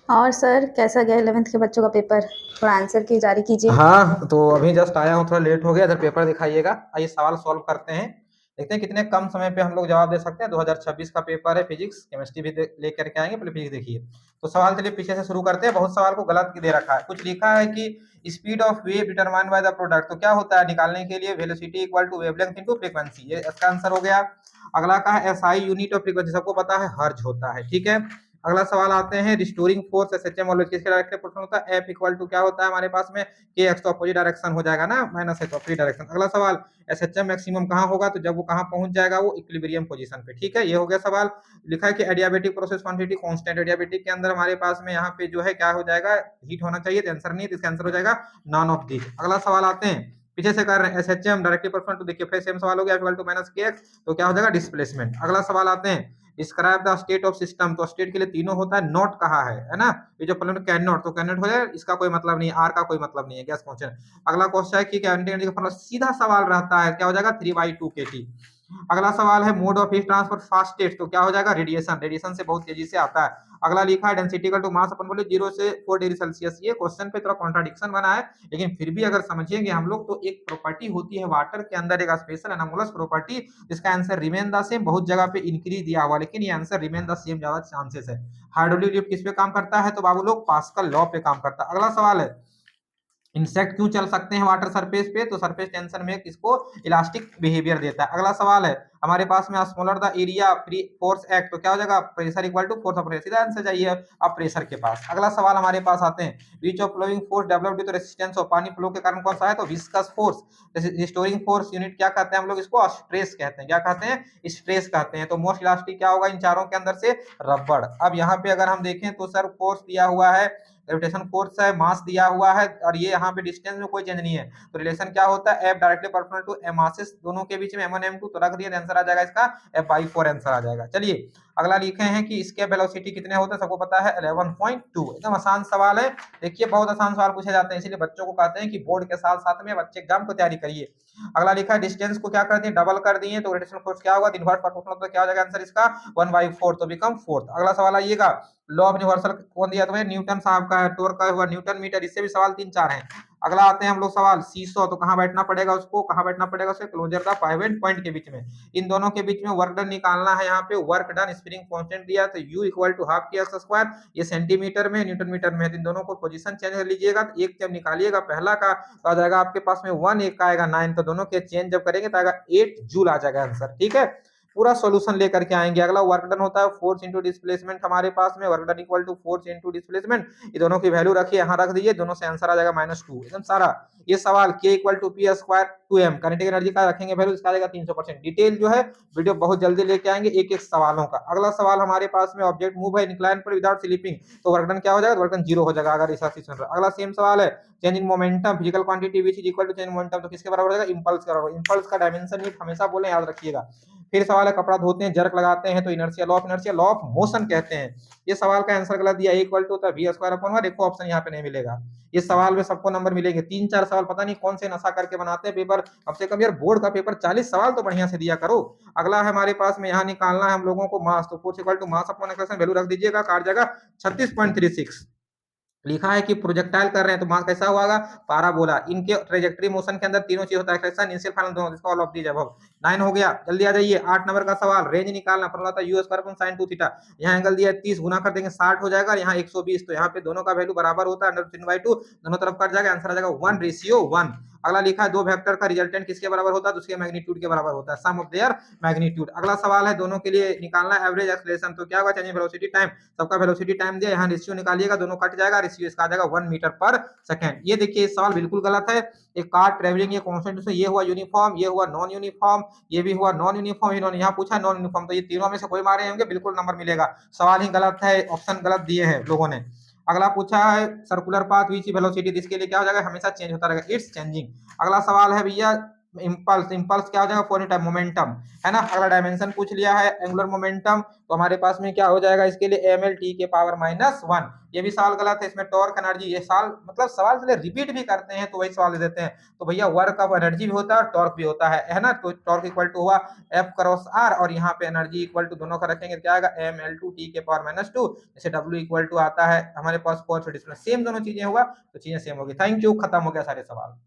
और सर कैसा गया 11th के बच्चों का पेपर? थोड़ा आंसर की जारी कीजिए। हाँ, तो अभी जस्ट आया हूँ, थोड़ा लेट हो गया। इधर पेपर दिखाइएगा। आइए सवाल सॉल्व करते हैं। देखते हैं कितने कम समय पे हम लोग जवाब दे सकते हैं। 2026 का पेपर है फिजिक्स, केमिस्ट्री भी लेकर के आएंगे। पहले फिजिक्स देखिए। तो सवाल चलिए पीछे से शुरू करते हैं। बहुत सवाल को गलत दे रखा है। कुछ लिखा है कि speed of wave determined by the product. तो क्या होता है निकालने के लिए? Velocity equal to wavelength into frequency. ये इसका आंसर हो गया। अगला का है एसआई यूनिट ऑफ फ्रीक्वेंसी, सबको पता है हर्ज होता है। ठीक है। अगला सवाल आते हैं रिस्टोरिंग फोर्स एसएचएम ऑलवेज किसके डायरेक्शन प्रपोर्शनल होता है? एफ इक्वल टू क्या होता है हमारे पास में? के एक्स। तो अपोजिट डायरेक्शन हो जाएगा ना, माइनस है तो अपोजिट डायरेक्शन। अगला सवाल एसएचएम मैक्सिमम कहाँ होगा? तो जब वो कहाँ पहुंच जाएगा? वो इक्विलिब्रियम पोजीशन पे। ठीक है, ये हो गया सवाल। लिखा है कि adiabatic process quantity constant. Adiabatic के अंदर हमारे पास में यहाँ पे जो है क्या हो जाएगा? हीट होना चाहिए। तो आंसर नहीं है, तो इसका आंसर हो जाएगा नॉन ऑफ दी। अगला सवाल आते हैं पीछे से कर रहे हैं एसएचएम डायरेक्टली प्रोपोर्शनल टू, देखिए फिर सेम सवाल हो गया इक्वल टू माइनस के एक्स। तो क्या हो जाएगा? डिस्प्लेसमेंट। अगला सवाल आते हैं describe the state of system. तो स्टेट के लिए तीनों होता है, नॉट कहा है ना? ये जो प्रॉब्लम कैन नॉट, तो कैन नॉट हो जाए, इसका कोई मतलब नहीं, आर का कोई मतलब नहीं है। Gas question. अगला क्वेश्चन है कि काइनेटिक एनर्जी का फॉर्मूला सीधा सवाल रहता है, क्या हो जाएगा? 3/2 kT। अगला सवाल है mode of heat transfer fastest. तो क्या हो जाएगा? रेडिएशन। रेडिएशन से बहुत तेजी से आता है। अगला लिखा है डेंसिटी इक्वल टू मास अपन बोले 0 से 4 डिग्री सेल्सियस। ये क्वेश्चन पे थोड़ा कॉन्ट्राडिक्शन बना है, लेकिन फिर भी अगर समझेंगे हम लोग तो एक प्रॉपर्टी होती है वाटर के अंदर, एक स्पेशल एनोमलस प्रॉपर्टी, जिसका आंसर रिमेन द सेम। बहुत जगह पे इंक्रीज दिया हुआ, लेकिन ये आंसर रिमेन द सेम ज्यादा चांसेस है। हाइड्रोलिक लिफ्ट किस पे काम करता है? तो बाबू लोग पास्कल लॉ पे काम करता है। अगला सवाल है इंसेक्ट क्यों चल सकते हैं वाटर सरफेस पे? तो सरफेस टेंशन में किसको इलास्टिक बिहेवियर देता है। अगला सवाल है हमारे पास में smaller the area free force act. तो क्या हो जाएगा? Pressure equal to force of pressure. सीधा आंसर चाहिए अब प्रेशर के पास। अगला सवाल हमारे पास आते हैं बीच of flowing force developed with resistance of पानी फ्लो के कारण कौन सा है? तो viscous force. Restoring force unit क्या कहते हैं हम लोग? इसको स्ट्रेस कहते हैं। क्या कहते हैं? स्ट्रेस कहते हैं। तो मोस्ट इलास्टिक क्या होगा इन चारों के अंदर से? रबड़। अब यहाँ पे अगर हम देखें तो सर फोर्स दिया हुआ है, ग्रेविटेशन फोर्स है, मास दिया हुआ है, और ये यहाँ पे डिस्टेंस में कोई चेंज नहीं है। तो रिलेशन क्या होता है? F directly proportional to M masses दोनों के बीच में m1 m2। तो रख दिया, आंसर आ जाएगा इसका f/4 आंसर आ जाएगा। चलिए अगला लिखे हैं कि इसके वेलोसिटी कितने होते हैं? सबको पता है 11.2। एकदम आसान सवाल है। देखिए बहुत आसान सवाल पूछे जाते हैं, इसलिए बच्चों को कहते हैं कि बोर्ड के साथ साथ में बच्चे एग्जाम को तैयारी करिए। अगला लिखा है डिस्टेंस को क्या कर दिए? डबल कर दिए। तो ग्रेविटेशनल फोर्स क्या होगा? Inverse proportional. तो क्या हो जाएगा आंसर इसका? 1/4 तो बिकम फोर्थ। अगला सवाल आइएगा लॉ ऑफ यूनिवर्सल कौन दिया? तुम्हें न्यूटन साहब का है। टोर का हुआ न्यूटन मीटर। इससे भी सवाल 3-4 हैं। अगला आते हैं हम लोग सवाल सीसो। तो कहां बैठना पड़ेगा उसको? कहां बैठना पड़ेगा उसके? क्लोजर द पाइवेट पॉइंट के बीच में। इन दोनों के बीच में वर्क डन निकालना है। यहाँ पे वर्क डन स्प्रिंग कांस्टेंट दिया, तो u इक्वल टू हाफ के एक्स स्क्वायर। ये सेंटीमीटर में, न्यूटन मीटर में है। तो इन दोनों को पोजीशन चेंज कर लीजिएगा। तो एक जब निकालिएगा पहला का तो आ जाएगा आपके पास में 1, एक का आएगा 9। तो दोनों के चेंज जब करेंगे तो आएगा 8 जूल आ जाएगा आंसर। ठीक है, पूरा सॉल्यूशन लेकर के आएंगे। अगला वर्क डन होता है फोर्स इंटू डिस्प्लेसमेंट। हमारे पास में work done equal to force into displacement. ये दोनों की वैल्यू रखिए, यहाँ रख दीजिए, दोनों से आंसर आ जाएगा -2 एकदम सारा। ये सवाल k equal to P square 2m kinetic energy का रखेंगे वैल्यू, इसका आ जाएगा 300%। डिटेल जो है वीडियो बहुत जल्दी लेके आएंगे एक एक सवालों का। अगला सवाल हमारे पास में ऑब्जेक्ट मूव है इंक्लाइन पर विदाउट स्लिपिंग। तो वर्क डन क्या हो जाएगा? वर्क डन 0 हो जाएगा अगर ऐसा सिचुएशन। अगला सेम सवाल है change in momentum physical quantity which is equal to change in momentum. तो किसके बराबर हो जाएगा? इंपल्स के बराबर। इंपल्स का डायमेंशन यूनिट हमेशा बोले, याद रखिएगा। फिर सवाल है कपड़ा धोते हैं जर्क लगाते हैं तो inertia law of inertia law of motion कहते हैं। ये सवाल का आंसर गलत दिया, इक्वल टू होता है वी स्क्वायर अपॉन वन। देखो ऑप्शन यहाँ पे नहीं मिलेगा। ये सवाल में सबको नंबर मिलेंगे। 3-4 सवाल पता नहीं कौन से नशा करके बनाते हैं पेपर। कम से कम यार बोर्ड का पेपर 40 सवाल तो बढ़िया से दिया करो। अगला है हमारे पास में यहाँ निकालना है हम लोगों को मास। तो force equal to mass upon acceleration value रख दीजिएगा, काट जाएगा 36.36। लिखा है कि प्रोजेक्टाइल कर रहे हैं तो मास कैसा हुआ? पाराबोला। इनके ट्रेजेक्टरी मोशन के अंदर तीनों चीज होता है, एक्सेलरेशन इनिशियल फाइनल दोनों। इसका ऑल ऑफ दी जवाब 9 हो गया। जल्दी आ जाइए 8 नंबर का सवाल। रेंज निकालना, फॉर्मूला था u square upon sin 2 theta. यहाँ एंगल दिया 30, गुना कर देंगे 60 हो जाएगा, और यहाँ 120। तो यहाँ पे दोनों का वैल्यू बराबर होता है, √3/2 दोनों तरफ कट जाएगा, आंसर आ जाएगा 1:1। अगला लिखा है दो वेक्टर का रिजल्टेंट किसके बराबर होता है? तो उसके मैग्नीट्यूड के बराबर होता है, सम ऑफ देयर मैग्नीट्यूड। अगला सवाल है दोनों के लिए निकालना एवरेज एक्सेलरेशन। तो क्या होगा? Change in velocity time. सबका वेलोसिटी टाइम दिया, यहाँ रेशियो निकालिएगा, दोनों कट जाएगा, रेशियो इसका आ जाएगा 1 मीटर पर सेकंड। ये देखिए इस सवाल बिल्कुल गलत है। एक कार ट्रेवलिंग ये कांस्टेंट, उसमें ये हुआ यूनिफॉर्म, ये हुआ नॉन यूनिफॉर्म, ये भी हुआ नॉन यूनिफॉर्म, इन्होंने यहाँ पूछा नॉन यूनिफॉर्म। तो ये तीनों में से कोई मारे होंगे, बिल्कुल नंबर मिलेगा। सवाल ही गलत है, ऑप्शन गलत दिए हैं लोगों ने। अगला पूछा है सर्कुलर पाथ विच वेलोसिटी, इसके लिए क्या हो जाएगा? हमेशा चेंज होता रहेगा, इट्स चेंजिंग। अगला सवाल है भैया इम्पल्स, इम्पल्स क्या हो जाएगा फोर टाइम मोमेंटम, है ना। अगला डायमेंशन पूछ लिया है एंगुलर मोमेंटम, तो हमारे पास में क्या हो जाएगा इसके लिए एम एल टी के पावर -1। ये भी सवाल गलत है, इसमें टॉर्क एनर्जी, ये सवाल मतलब सवाल चले रिपीट भी करते हैं तो वही सवाल दे देते हैं। तो भैया वर्क ऑफ एनर्जी भी होता है और टॉर्क भी होता है ना। तो टॉर्क इक्वल टू हुआ एफ क्रॉस आर, और यहाँ पे एनर्जी इक्वल टू दोनों का रखेंगे तो क्या आएगा एम एल टू टी के पावर -2। जैसे डब्ल्यू इक्वल टू आता है हमारे पास फोर्स डिस्प्लेसमेंट, सेम दोनों चीजें हुआ तो चीजें सेम होगी। थैंक यू, खत्म हो गया सारे सवाल।